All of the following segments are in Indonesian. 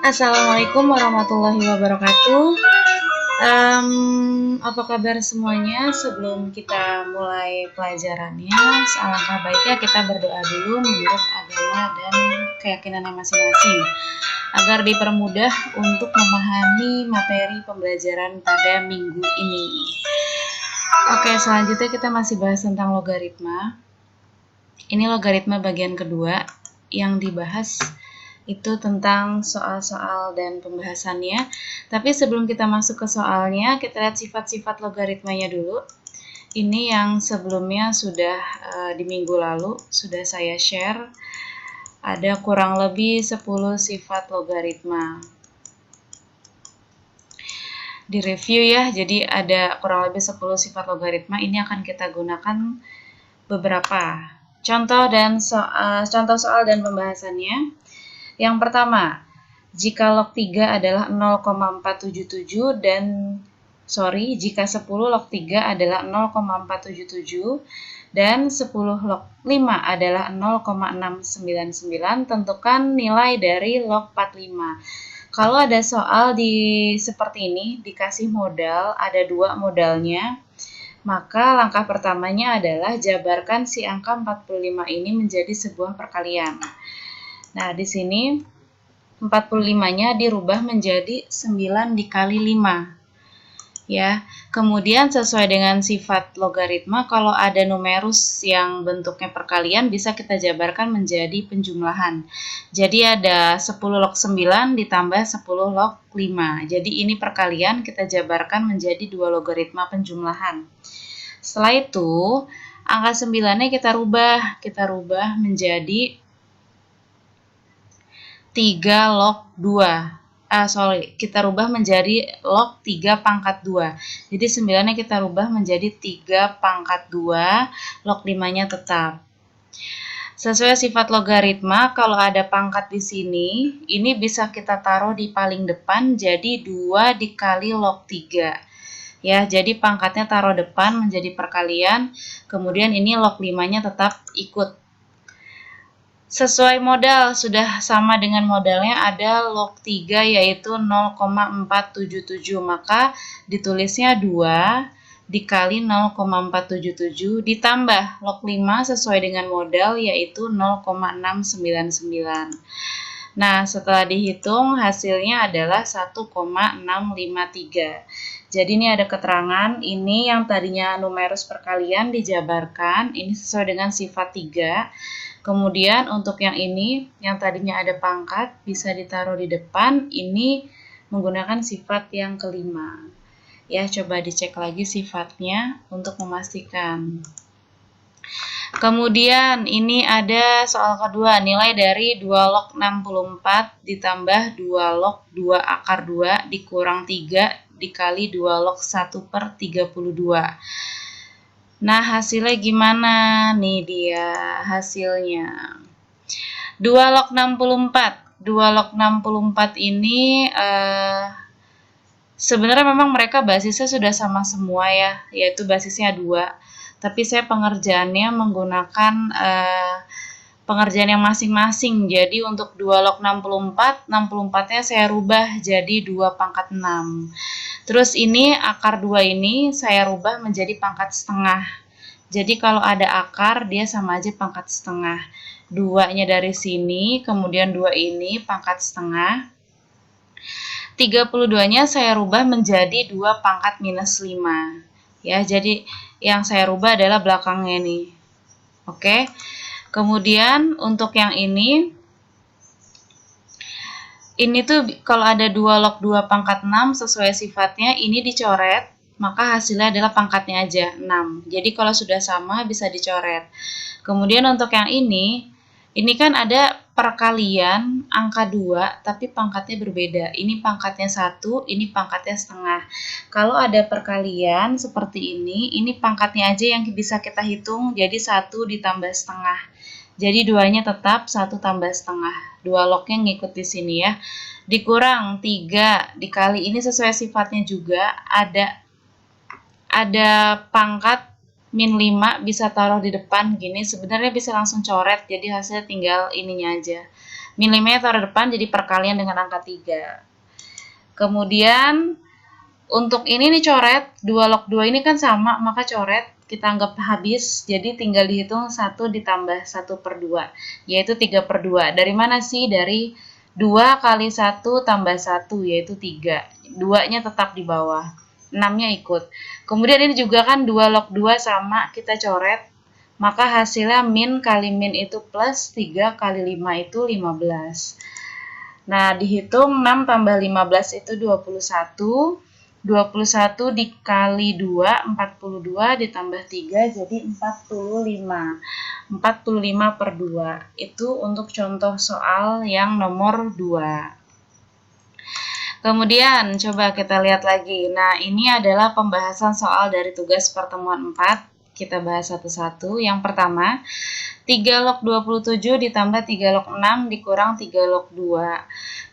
Assalamualaikum warahmatullahi wabarakatuh. Apa kabar semuanya? Sebelum kita mulai pelajarannya, alangkah baiknya kita berdoa dulu menurut agama dan keyakinannya masing-masing, agar dipermudah untuk memahami materi pembelajaran pada minggu ini. Oke, selanjutnya kita masih bahas tentang logaritma. Ini logaritma bagian kedua yang dibahas itu tentang soal-soal dan pembahasannya. Tapi sebelum kita masuk ke soalnya, kita lihat sifat-sifat logaritmanya dulu. Ini yang sebelumnya sudah di minggu lalu sudah saya share. Ada kurang lebih 10 sifat logaritma. Di review ya, jadi ada kurang lebih 10 sifat logaritma. Ini akan kita gunakan beberapa contoh soal dan pembahasannya. Yang pertama, jika log 3 adalah 0,477 dan jika 10 log 3 adalah 0,477 dan 10 log 5 adalah 0,699, tentukan nilai dari log 45. Kalau ada soal seperti ini, dikasih modal, ada dua modalnya, maka langkah pertamanya adalah jabarkan si angka 45 ini menjadi sebuah perkalian. Nah, di sini 45-nya dirubah menjadi 9 dikali 5. Ya, kemudian sesuai dengan sifat logaritma, kalau ada numerus yang bentuknya perkalian bisa kita jabarkan menjadi penjumlahan. Jadi ada 10 log 9 ditambah 10 log 5. Jadi ini perkalian, kita jabarkan menjadi dua logaritma penjumlahan. Setelah itu, angka 9-nya kita rubah menjadi 3 log 2. Kita rubah menjadi log 3 pangkat 2. Jadi 9-nya kita rubah menjadi 3 pangkat 2, log 5-nya tetap. Sesuai sifat logaritma, kalau ada pangkat di sini, ini bisa kita taruh di paling depan, jadi 2 dikali log 3. Ya, jadi pangkatnya taruh depan menjadi perkalian, kemudian ini log 5-nya tetap ikut. Sesuai modal, sudah sama dengan modalnya ada log 3 yaitu 0,477, maka ditulisnya 2 dikali 0,477 ditambah log 5 sesuai dengan modal yaitu 0,699. Nah, setelah dihitung hasilnya adalah 1,653. Jadi ini ada keterangan, ini yang tadinya numerus perkalian dijabarkan, ini sesuai dengan sifat 3. Kemudian untuk yang ini, yang tadinya ada pangkat, bisa ditaruh di depan, ini menggunakan sifat yang kelima. Ya, coba dicek lagi sifatnya untuk memastikan. Kemudian ini ada soal kedua, nilai dari 2 log 64 ditambah 2 log 2 akar 2 dikurang 3 dikali 2 log 1/32. Nah, hasilnya gimana? Nih dia hasilnya. 2 log 64. 2 log 64 ini sebenarnya memang mereka basisnya sudah sama semua ya, yaitu basisnya 2. Tapi saya pengerjaannya menggunakan pengerjaan yang masing-masing. Jadi untuk 2 log 64, 64-nya saya rubah jadi 2 pangkat 6. Terus ini akar 2 ini saya rubah menjadi pangkat setengah. Jadi kalau ada akar, dia sama aja pangkat setengah. 2-nya dari sini, kemudian 2 ini pangkat setengah. 32-nya saya rubah menjadi 2 pangkat minus 5. Ya, jadi yang saya rubah adalah belakangnya nih. Oke. Kemudian untuk yang ini tuh kalau ada 2 log 2 pangkat 6 sesuai sifatnya, ini dicoret, maka hasilnya adalah pangkatnya aja, 6. Jadi kalau sudah sama bisa dicoret. Kemudian untuk yang ini kan ada perkalian angka 2, tapi pangkatnya berbeda. Ini pangkatnya 1, ini pangkatnya setengah. Kalau ada perkalian seperti ini pangkatnya aja yang bisa kita hitung, jadi 1 ditambah setengah. Jadi 2-nya tetap 1 tambah setengah. 2 lognya ngikut di sini ya. Dikurang 3 dikali ini sesuai sifatnya juga, ada pangkat min 5 bisa taruh di depan gini, sebenarnya bisa langsung coret, jadi hasilnya tinggal ininya aja. min 5-nya taruh depan jadi perkalian dengan angka 3. Kemudian untuk ini nih coret, 2 log 2 ini kan sama, maka coret kita anggap habis, jadi tinggal dihitung 1 ditambah 1/2, yaitu 3/2. Dari mana sih? Dari 2 kali 1 tambah 1, yaitu 3. 2-nya tetap di bawah, 6-nya ikut. Kemudian ini juga kan 2 log 2 sama, kita coret, maka hasilnya min kali min itu plus, 3 kali 5 itu 15. Nah, dihitung 6 tambah 15 itu 21. 21 dikali 2, 42, ditambah 3 jadi 45. 45/2. Itu untuk contoh soal yang nomor 2. Kemudian, coba kita lihat lagi. Nah, ini adalah pembahasan soal dari tugas pertemuan 4. Kita bahas satu-satu. Yang pertama, 3 log 27 ditambah 3 log 6 dikurang 3 log 2.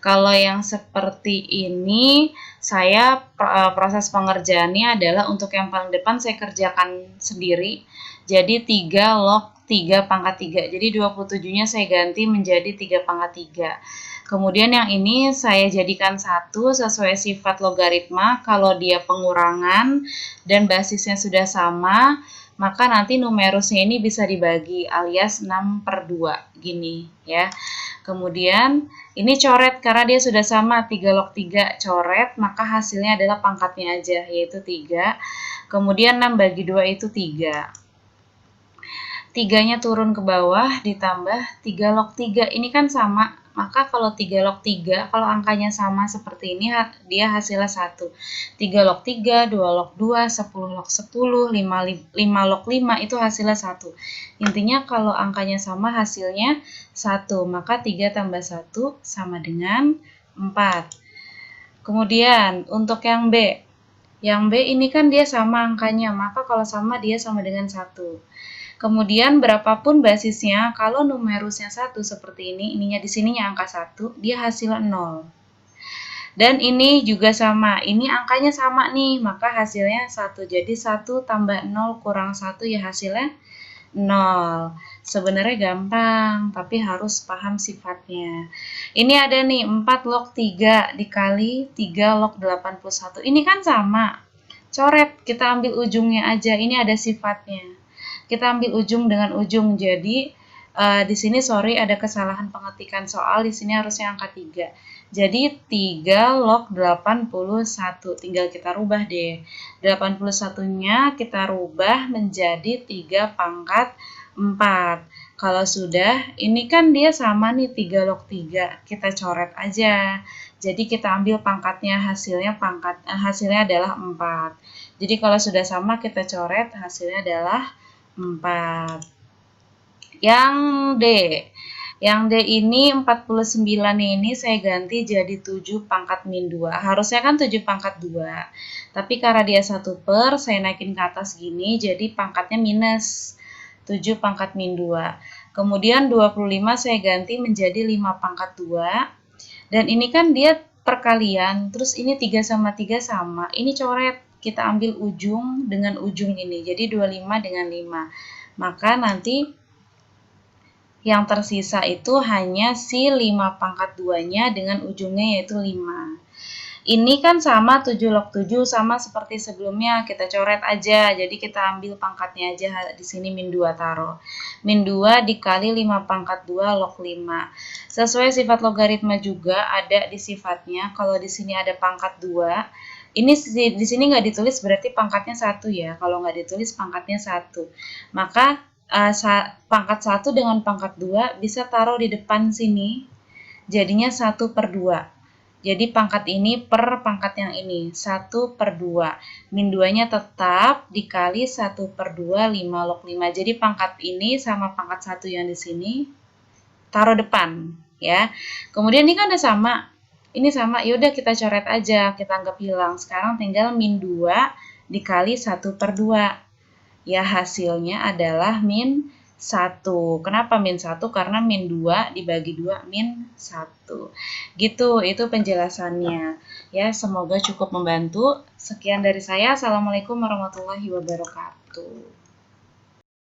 Kalau yang seperti ini, saya proses pengerjaannya adalah untuk yang paling depan saya kerjakan sendiri. Jadi 3 log 3 pangkat 3. Jadi 27-nya saya ganti menjadi 3 pangkat 3. Kemudian yang ini saya jadikan 1 sesuai sifat logaritma. Kalau dia pengurangan dan basisnya sudah sama, maka nanti numerusnya ini bisa dibagi alias 6/2 gini ya. Kemudian ini coret karena dia sudah sama 3 log 3 coret, maka hasilnya adalah pangkatnya aja yaitu 3. Kemudian 6 bagi 2 itu 3. 3-nya turun ke bawah ditambah 3 log 3. Ini kan sama, maka kalau 3 log 3, kalau angkanya sama seperti ini, dia hasilnya 1. 3 log 3, 2 log 2, 10 log 10, 5 log 5, itu hasilnya 1. Intinya kalau angkanya sama hasilnya 1, maka 3 tambah 1 sama dengan 4. Kemudian untuk yang B. Yang B ini kan dia sama angkanya, maka kalau sama dia sama dengan 1. Kemudian berapapun basisnya, kalau numerusnya 1 seperti ini, ininya di sininya angka 1, dia hasilnya 0. Dan ini juga sama, ini angkanya sama nih, maka hasilnya 1. Jadi 1 tambah 0 kurang 1 ya hasilnya 0. Sebenarnya gampang, tapi harus paham sifatnya. Ini ada nih 4 log 3 dikali 3 log 81. Ini kan sama. Coret, kita ambil ujungnya aja. Ini ada sifatnya. Kita ambil ujung dengan ujung. Jadi di sini sorry ada kesalahan pengetikan soal. Di sini harusnya angka 3. Jadi 3 log 81. Tinggal kita rubah deh. 81-nya kita rubah menjadi 3 pangkat 4. Kalau sudah, ini kan dia sama nih 3 log 3. Kita coret aja. Jadi kita ambil pangkatnya, hasilnya adalah 4. Jadi kalau sudah sama kita coret, hasilnya adalah 4. Yang D. Yang D ini 49 ini saya ganti jadi 7 pangkat min 2. Harusnya kan 7 pangkat 2. Tapi karena dia 1 per, saya naikin ke atas gini, jadi pangkatnya minus 7 pangkat min 2. Kemudian 25 saya ganti menjadi 5 pangkat 2. Dan ini kan dia perkalian, terus ini 3 sama 3 sama. Ini coret. Kita ambil ujung dengan ujung ini. Jadi 25 dengan 5. Maka nanti yang tersisa itu hanya si 5 pangkat 2-nya dengan ujungnya yaitu 5. Ini kan sama 7 log 7 sama seperti sebelumnya. Kita coret aja. Jadi kita ambil pangkatnya aja di sini min 2 taruh. Min 2 dikali 5 pangkat 2 log 5. Sesuai sifat logaritma juga ada di sifatnya. Kalau di sini ada pangkat 2, ini di sini nggak ditulis berarti pangkatnya 1 ya. Kalau nggak ditulis pangkatnya 1. Maka pangkat 1 dengan pangkat 2 bisa taruh di depan sini. Jadinya 1/2. Jadi pangkat ini per pangkat yang ini. 1/2. Min 2-nya tetap dikali 1/2 5 log 5. Jadi pangkat ini sama pangkat 1 yang di sini taruh depan. Ya. Kemudian ini kan ada sama. Ini sama, yaudah kita coret aja, kita anggap hilang. Sekarang tinggal min 2 dikali 1/2. Ya hasilnya adalah min 1. Kenapa min 1? Karena min 2 dibagi 2 min 1. Gitu, itu penjelasannya. Ya, semoga cukup membantu. Sekian dari saya. Assalamualaikum warahmatullahi wabarakatuh.